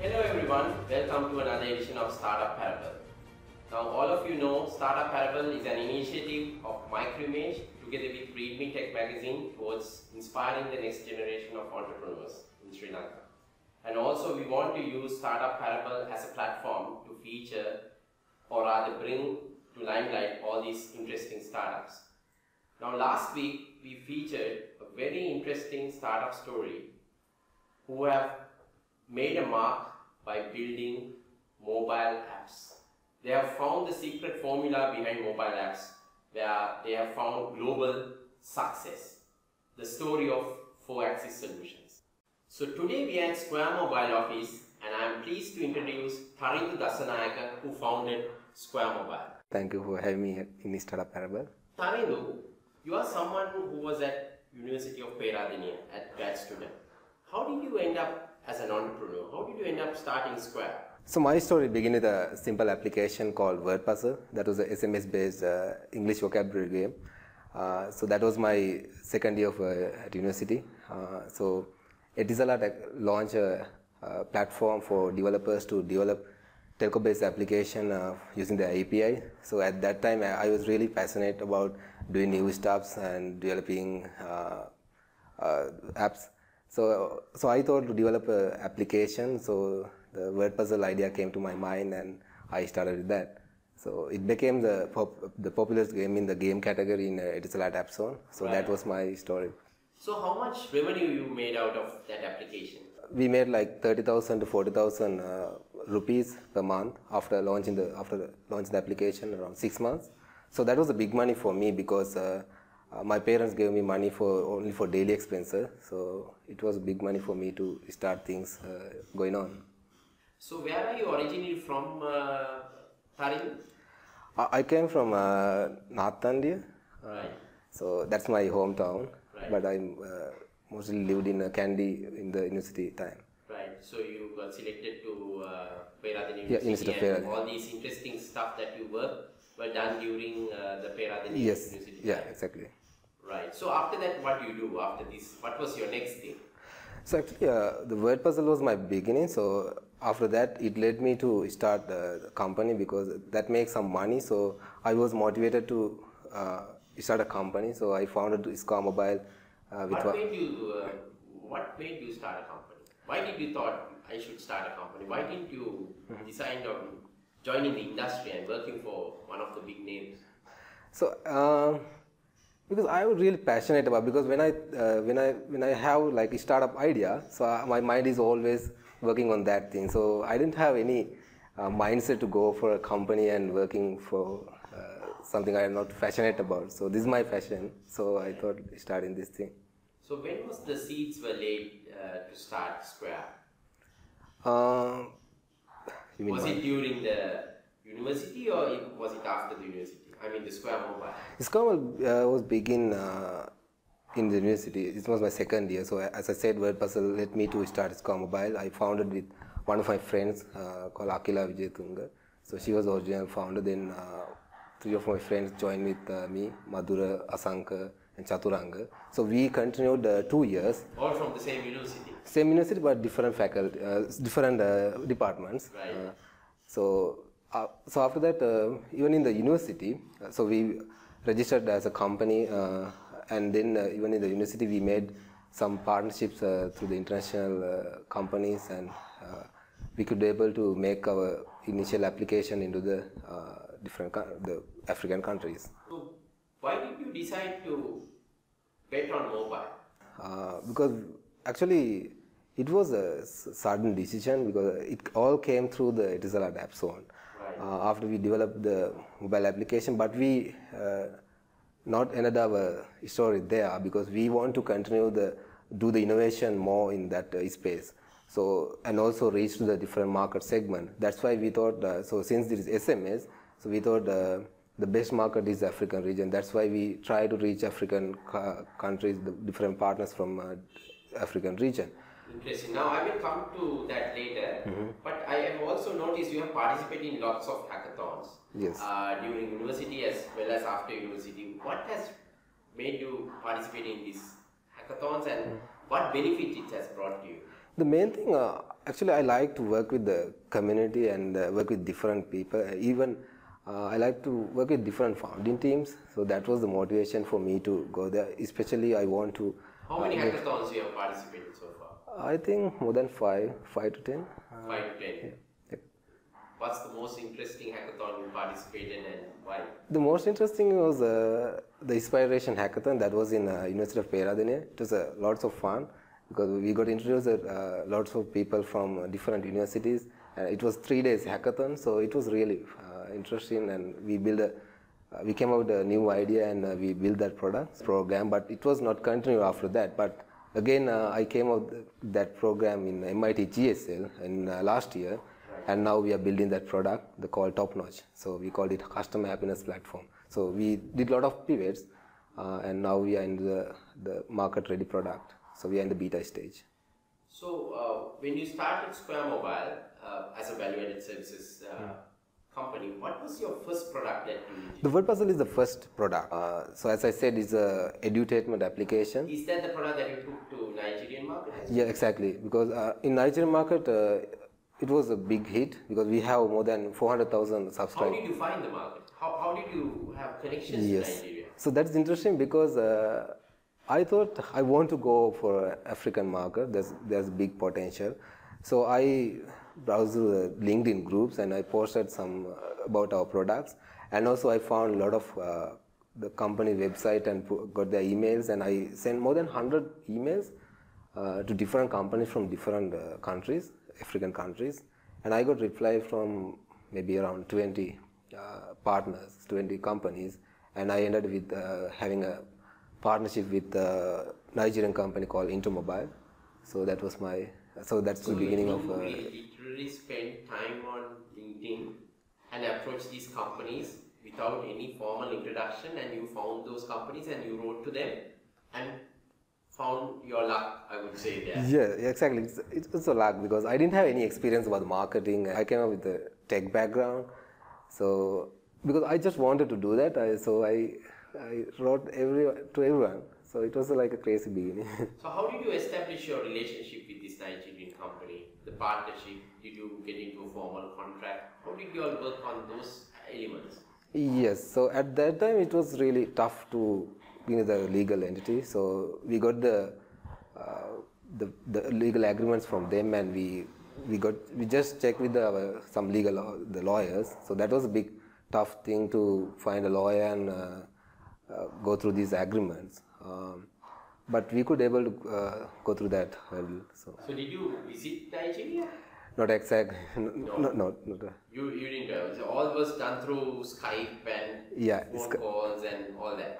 Hello everyone, welcome to another edition of Startup Parable. Now all of you know Startup Parable is an initiative of Microimage together with ReadMe Tech magazine towards inspiring the next generation of entrepreneurs in Sri Lanka. And also we want to use Startup Parable as a platform to feature or rather bring to limelight all these interesting startups. Now last week we featured a very interesting startup story who have made a mark by building mobile apps. They have found the secret formula behind mobile apps where they have found global success. The story of 4-axis solutions. So today we are at Square Mobile office and I am pleased to introduce Tharindu Dasanayake who founded Square Mobile. Thank you for having me in this Startup Parable. Tharindu, you are someone who was at University of Peradeniya at grad student. How did you end up as an entrepreneur? How did you end up starting Square? So my story began with a simple application called Word Puzzle. That was an SMS-based English vocabulary game. So that was my second year at university. So Etisalat launched a platform for developers to develop telco-based application using the API. So at that time, I was really passionate about doing new stuff and developing apps. So I thought to develop an application. So the word puzzle idea came to my mind, and I started with that. So it became the popular game in the game category in Etisalat App Zone. So right. That was my story. So how much revenue you made out of that application? We made like 30,000 to 40,000 rupees per month after launching the application around 6 months. So that was a big money for me because my parents gave me money only for daily expenses. So it was big money for me to start things going on. So where are you originally from, Tharindu? I came from North India. Right. So that's my hometown. Right. But I mostly lived in Kandy in the university time. Right. So you got selected to Peradeniya Yeah, University, and all these interesting stuff that you were done during the Peradeniya Yes. University Yeah, time. exactly. Right. So after that, what do you do after this? What was your next thing? So actually, the word puzzle was my beginning. So after that, it led me to start the company because that makes some money. So I was motivated to start a company. So I founded Square Mobile. What made you start a company? Why did you thought I should start a company? Why didn't you decide on joining the industry and working for one of the big names? So because I was really passionate about, because when I have like a startup idea, so my mind is always working on that thing. So I didn't have any mindset to go for a company and working for something I am not passionate about. So this is my passion. So I thought starting this thing. So when was the seeds were laid to start Square? Was it during the university or was it after the university? I mean the Square Mobile. Square Mobile was begin in the university. It was my second year. So as I said, Word Puzzle led me to start Square Mobile. I founded with one of my friends called Akila Vijayatunga. So she was the original founder. Then 3 of my friends joined with me, Madhura, Asanka, and Chaturanga. So we continued 2 years. All from the same university? Same university, but different faculty, different departments. Right. So after that, even in the university, so we registered as a company, and then even in the university we made some partnerships through the international companies, and we could be able to make our initial application into the the African countries. So why did you decide to bet on mobile? Because actually it was a sudden decision, because it all came through the Etisalat App Zone. After we developed the mobile application, but we not ended our story there, because we want to continue do the innovation more in that space. So, and also reach to the different market segment. That's why we thought, so since there is SMS, so we thought the best market is the African region. That's why we try to reach African countries, the different partners from African region. Interesting. Now I will come to that later, but I have also noticed you have participated in lots of hackathons. Yes. During university as well as after university. What has made you participate in these hackathons and what benefit it has brought to you? The main thing, actually, I like to work with the community and work with different people. Even I like to work with different founding teams. So that was the motivation for me to go there. Especially, I want to. How many hackathons you have participated so far? I think more than 5 to 10. 5 to 10. Yeah. What's the most interesting hackathon you participated and why? The most interesting was the Inspiration Hackathon that was in University of Peradeniya. It was lots of fun because we got introduced lots of people from different universities. It was 3 days hackathon, so it was really interesting, and we came up with a new idea and we built that program, but it was not continued after that. But again, I came up with that program in MIT GSL in last year, and now we are building that product called Top Notch. So we called it Customer Happiness Platform. So we did a lot of pivots, and now we are in the market ready product. So we are in the beta stage. So when you started Square Mobile as a value-added services company, what was your first product that you did? The word puzzle is the first product. So as I said, it's a edutainment application. Is that the product that you took to Nigerian market? Yeah, exactly. Because in Nigerian market, it was a big hit because we have more than 400,000 subscribers. How did you find the market? How did you have connections to Nigeria? So that's interesting because I thought I want to go for African market. There's big potential. So I browsed the LinkedIn groups and I posted some about our products, and also I found a lot of the company website and got their emails, and I sent more than 100 emails to different companies from different countries, African countries, and I got reply from maybe around 20 partners, 20 companies, and I ended with having a partnership with a Nigerian company called Intermobile. So that was that's the beginning of. You literally spent time on LinkedIn and approached these companies without any formal introduction, and you found those companies and you wrote to them and found your luck, I would say there. Yeah, exactly. It's a luck because I didn't have any experience about marketing. I came up with a tech background, so because I just wanted to do that, I wrote to everyone. So it was like a crazy beginning. So how did you establish your relationship with this Nigerian company, the partnership? Did you get into a formal contract? How did you all work on those elements? Yes, so at that time it was really tough to be the legal entity. So we got the legal agreements from them, and we just checked with some the lawyers. So that was a big tough thing to find a lawyer and go through these agreements. But we could able to go through that well. So did you visit Nigeria? Not exactly. No. You didn't. So all was done through Skype and phone calls and all that.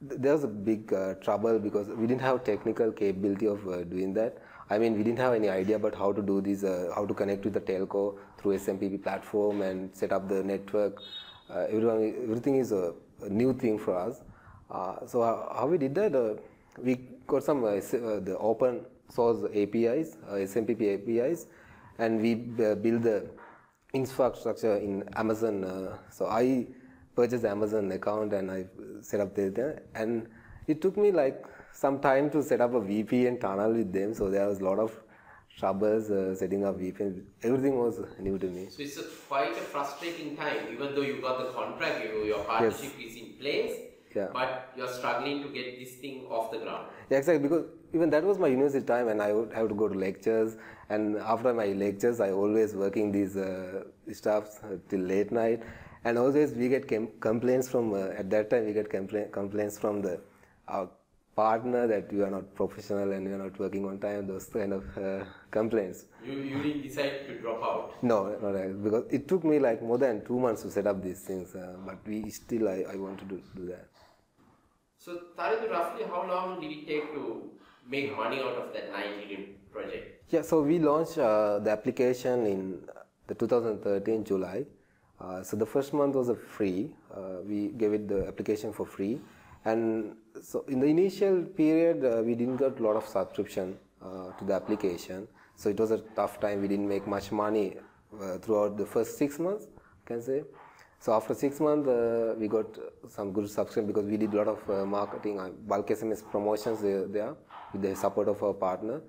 There was a big trouble because we didn't have technical capability of doing that. I mean, we didn't have any idea about how to do this, how to connect with the telco through SMPP platform and set up the network. Everything is a new thing for us. So how we did that? We got some the open source APIs, SMPP APIs, and we build the infrastructure in Amazon. So I purchased the Amazon account and I set up there. And it took me like some time to set up a VPN tunnel with them. So there was a lot of troubles setting up VPN. Everything was new to me. So it's quite a frustrating time, even though you got the contract, your partnership is in place. Yeah. But you're struggling to get this thing off the ground. Yeah, exactly, because even that was my university time and I would have to go to lectures, and after my lectures I always working these stuff till late night, and always we get complaints from, at that time we get complaints from our partner that you are not professional and you are not working on time, those kind of complaints. You didn't decide to drop out? No, not really, because it took me like more than 2 months to set up these things, but I want to do that. So Tharindu, roughly how long did it take to make money out of that Nigerian project? Yeah, so we launched the application in the 2013 July. So the first month was free. We gave it the application for free, and so in the initial period we didn't get a lot of subscription to the application. So it was a tough time. We didn't make much money throughout the first 6 months, I can say. So after 6 months, we got some good subscription because we did a lot of marketing, bulk SMS promotions there with the support of our partner.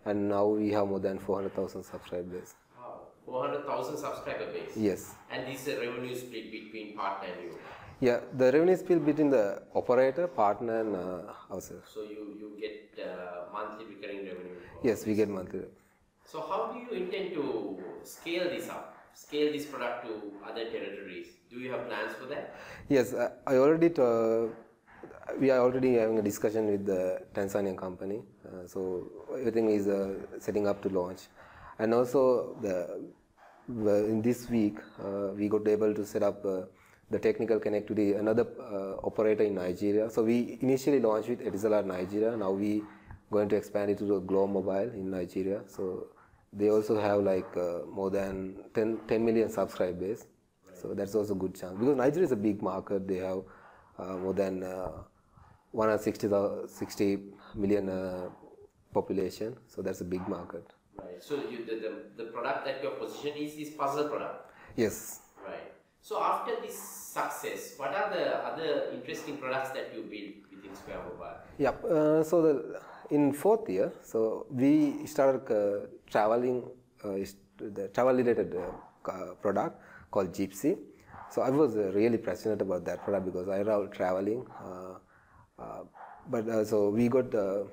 and now we have more than 400,000 subscribers. Wow, 400,000 subscriber base. Yes. And this is a revenue split between partner and you. Yeah, the revenue is split between the operator, partner, and ourselves. So you get monthly recurring revenue? Yes, we get monthly. So how do you intend to scale this up? Scale this product to other territories? Do you have plans for that? Yes, we are already having a discussion with the Tanzanian company. So everything is setting up to launch. And also in this week, we got able to set up the technical connectivity, another operator in Nigeria. So we initially launched with Etisalat Nigeria. Now we going to expand it to the Globe Mobile in Nigeria. So they also have like more than 10 million subscribers. So that's also a good chance. Because Nigeria is a big market. They have more than 160 million population. So that's a big market. Right. So the product that you're positioned is this puzzle product? Yes. Right. So after this success, what are the other interesting products that you build within Square Mobile? Yeah. So in fourth year, so we started traveling, the travel related product called Gypsy. So I was really passionate about that product because I love traveling. So we got the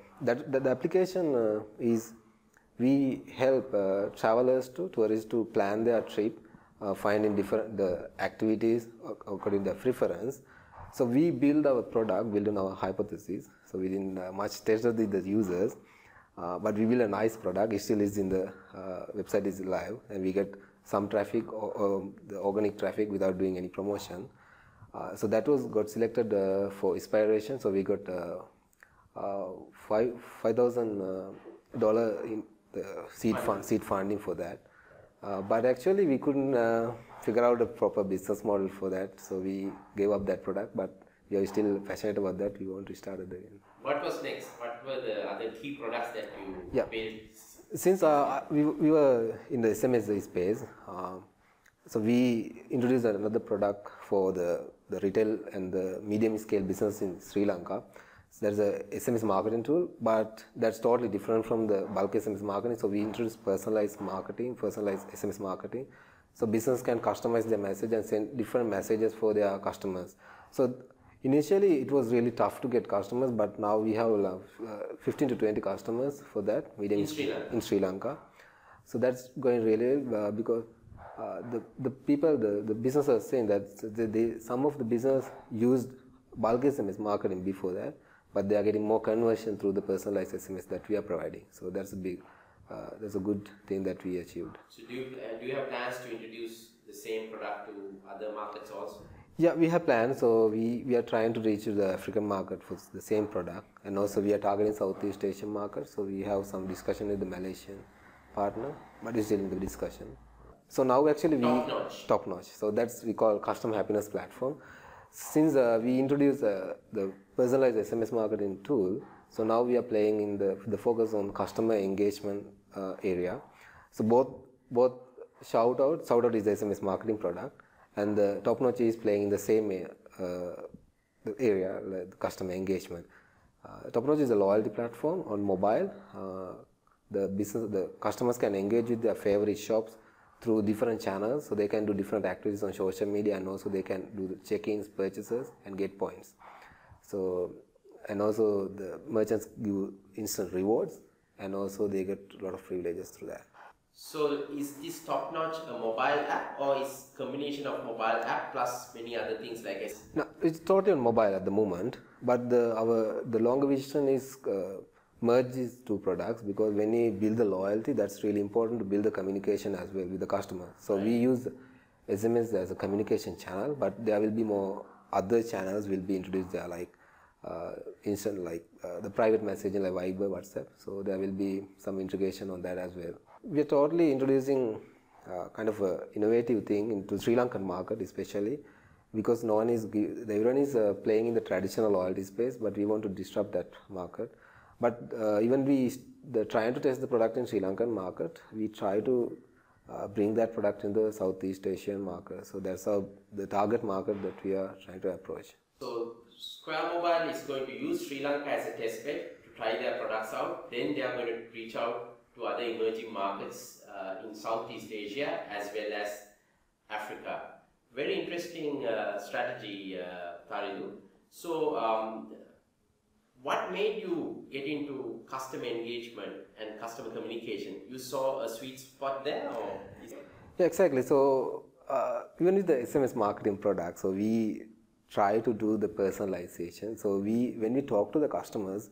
application is we help travelers tourists to plan their trip, finding different activities according to their preference. So we build our product, build on our hypothesis. So we didn't much tested with the users, but we build a nice product. It still is in the website is live, and we get some traffic, the organic traffic without doing any promotion. So that got selected for inspiration. So we got $5,000 in the seed funding for that. But actually we couldn't figure out a proper business model for that. So we gave up that product. But we are still passionate about that. We want to start it again. What was next? What were the other key products that you built? Since we were in the SMS space, so we introduced another product for the retail and the medium scale business in Sri Lanka. So there's a SMS marketing tool, but that's totally different from the bulk SMS marketing. So we introduced personalized marketing, personalized SMS marketing. So business can customize their message and send different messages for their customers. So initially it was really tough to get customers, but now we have 15 to 20 customers for that medium in Sri Lanka. So that's going really well because the people, the business are saying that some of the business used bulk SMS marketing before that, but they are getting more conversion through the personalized SMS that we are providing. So that's that's a good thing that we achieved. So do you have plans to introduce the same product to other markets also? Yeah, we have plans. So we are trying to reach the African market for the same product, and also we are targeting Southeast Asian market. So we have some discussion with the Malaysian partner, but it's still in the discussion. So now actually top notch. So that's we call custom happiness platform. Since we introduced the personalized SMS marketing tool, so now we are playing in the focus on customer engagement area. So both shout out is the SMS marketing product, and the top notch is playing in the same the area, like the customer engagement. Top notch is a loyalty platform on mobile. The customers can engage with their favorite shops through different channels, so they can do different activities on social media, and also they can do the check-ins, purchases, and get points. So, and also the merchants give instant rewards, and also they get a lot of privileges through that. So is this Top Notch a mobile app, or is combination of mobile app plus many other things like this? No, it's totally on mobile at the moment, but the longer vision is merge these two products, because when you build the loyalty, that's really important to build the communication as well with the customer. So we use SMS as a communication channel, but there will be more other channels will be introduced there, like instant, like the private messaging like Viber, WhatsApp. So there will be some integration on that as well. We are totally introducing kind of a innovative thing into Sri Lankan market, especially because everyone is playing in the traditional loyalty space, but we want to disrupt that market. But even trying to test the product in Sri Lankan market, we try to bring that product in the Southeast Asian market. So that's the target market that we are trying to approach. So Square Mobile is going to use Sri Lanka as a test bed to try their products out. Then they are going to reach out to other emerging markets in Southeast Asia as well as Africa. Very interesting strategy, Tharindu. So, what made you get into customer engagement and customer communication? You saw a sweet spot there, or? Yeah, exactly. So, even with the SMS marketing product, so we try to do the personalization. So, when we talk to the customers,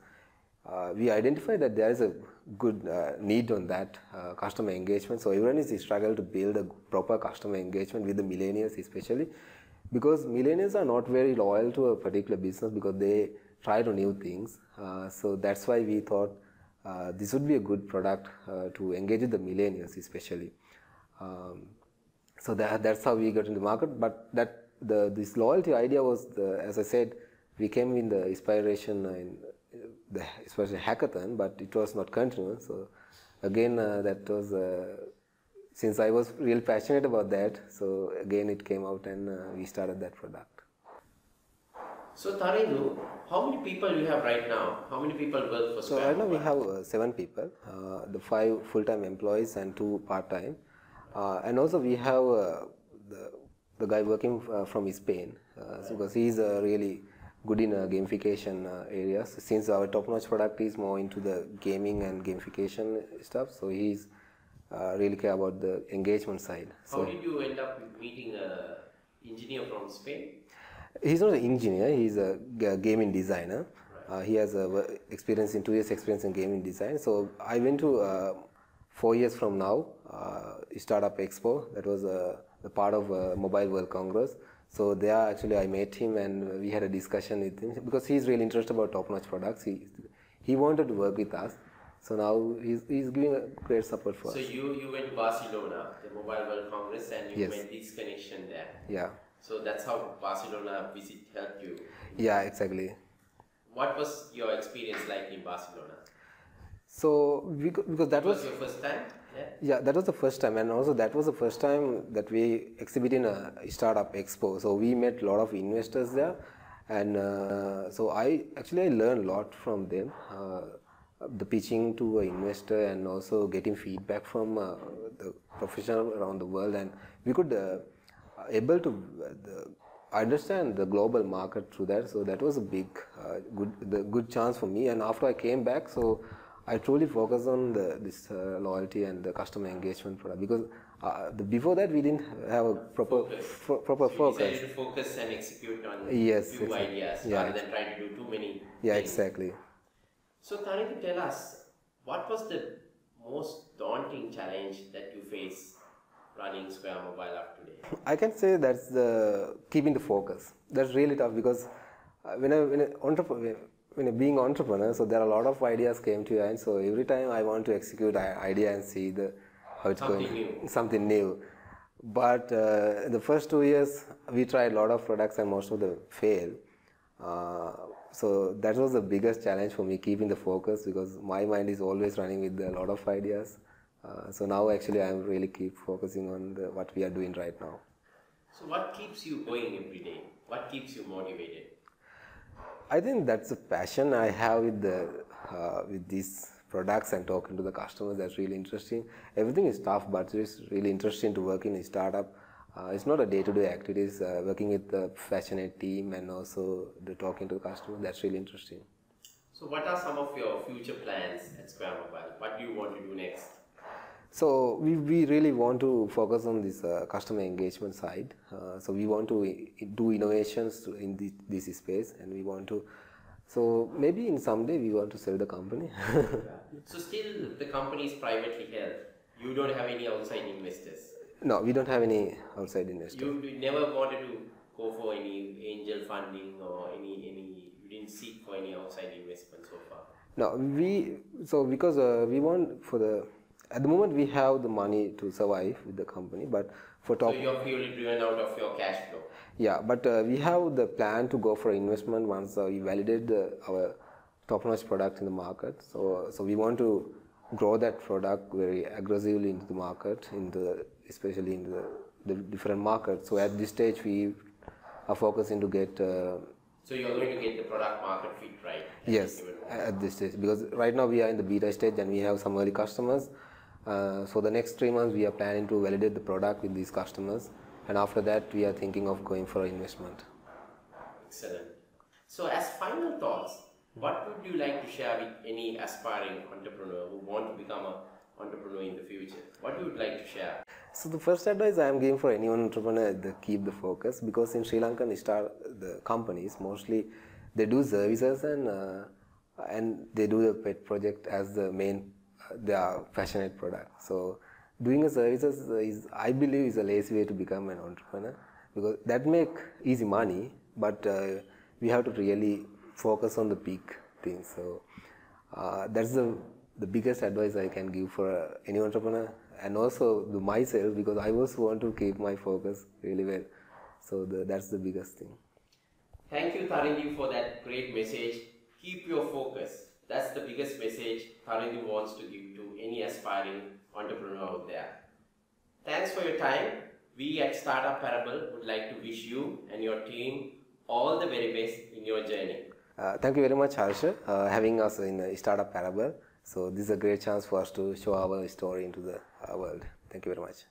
we identify that there is a good need on that customer engagement. So everyone is struggle to build a proper customer engagement with the millennials, especially because millennials are not very loyal to a particular business because they try to new things. So that's why we thought this would be a good product to engage with the millennials, especially. So that's how we got into the market. But this loyalty idea was, as I said, we came in the inspiration in especially hackathon, but it was not continuous. So again, that was since I was really passionate about that. So again, it came out and we started that product. So Tharindu, how many people you have right now? How many people work for Square? So right now we have 7 people, the 5 full-time employees and 2 part-time, and also we have the guy working from Spain, because he is really good in gamification areas. Since our top-notch product is more into the gaming and gamification stuff, so he's really care about the engagement side. How did you end up meeting an engineer from Spain? He's not an engineer, he's a gaming designer. Right. He has experience in 2 years experience in gaming design. So I went to 4 years from now, Startup Expo. That was a part of Mobile World Congress. So there actually I met him and we had a discussion with him because he's really interested about top-notch products. He wanted to work with us. So now he's giving a great support for us. So you went to Barcelona, the Mobile World Congress, and you Yes. made this connection there. Yeah. So that's how Barcelona visit helped you. Yeah, exactly. What was your experience like in Barcelona? So because that was your first time? Yeah, that was the first time, and also that was the first time that we exhibited in a startup expo. So we met a lot of investors there, and so I learned a lot from them. The pitching to an investor and also getting feedback from the professionals around the world, and we could able to understand the global market through that. So that was a big good chance for me. And after I came back, so I truly focused on this loyalty and the customer engagement product, because before that we didn't have a proper focus. focus. You decided to focus and execute on Yes, few exactly. ideas Yeah, rather than trying to do too many Yeah, things. exactly. So Tharindu, tell us, what was the most daunting challenge that you face running Square Mobile up today? I can say that's keeping the focus. That's really tough, because when being entrepreneur, so there are a lot of ideas came to you, and so every time I want to execute an idea and see how it's something new. But in the first 2 years, we tried a lot of products and most of them failed. So that was the biggest challenge for me, keeping the focus, because my mind is always running with a lot of ideas. So now actually I really keep focusing on what we are doing right now. So what keeps you going every day? What keeps you motivated? I think that's a passion I have with these products and talking to the customers. That's really interesting. Everything is tough, but it's really interesting to work in a startup. It's not a day-to-day activities. Working with a passionate team and also talking to the customer. That's really interesting. So what are some of your future plans at Square Mobile? What do you want to do next? So we really want to focus on this customer engagement side. So we want to do innovations in this space, and we want to. So maybe in someday we want to sell the company. So still the company is privately held. You don't have any outside investors. No, we don't have any outside investors. You never wanted to go for any angel funding or any. You didn't seek for any outside investment so far. No, because we want at the moment we have the money to survive with the company, but so you're purely driven out of your cash flow. Yeah, but we have the plan to go for investment once we validate our top-notch product in the market. So we want to grow that product very aggressively into the market, especially in the different markets. So at this stage we are focusing to get. So you're going to get the product market fit right. Yes. at this stage, because right now we are in the beta stage and we have some early customers. So the next 3 months we are planning to validate the product with these customers, and after that we are thinking of going for investment. Excellent. So as final thoughts, what would you like to share with any aspiring entrepreneur who want to become an entrepreneur in the future? What you would like to share? So the first advice I am giving for any entrepreneur is to keep the focus, because in Sri Lanka the companies mostly they do services and they do the pet project as the main their passionate product. So doing a services is, I believe, is a lazy way to become an entrepreneur, because that make easy money, but we have to really focus on the peak things. So that's the biggest advice I can give for any entrepreneur, and also myself, because I also want to keep my focus really well. So that's the biggest thing. Thank you, Tharindu, for that great message. Keep your focus. That's the biggest message Tharindu wants to give to any aspiring entrepreneur out there. Thanks for your time. We at Startup Parable would like to wish you and your team all the very best in your journey. Thank you very much, Harsha, having us in Startup Parable. So this is a great chance for us to show our story into the world. Thank you very much.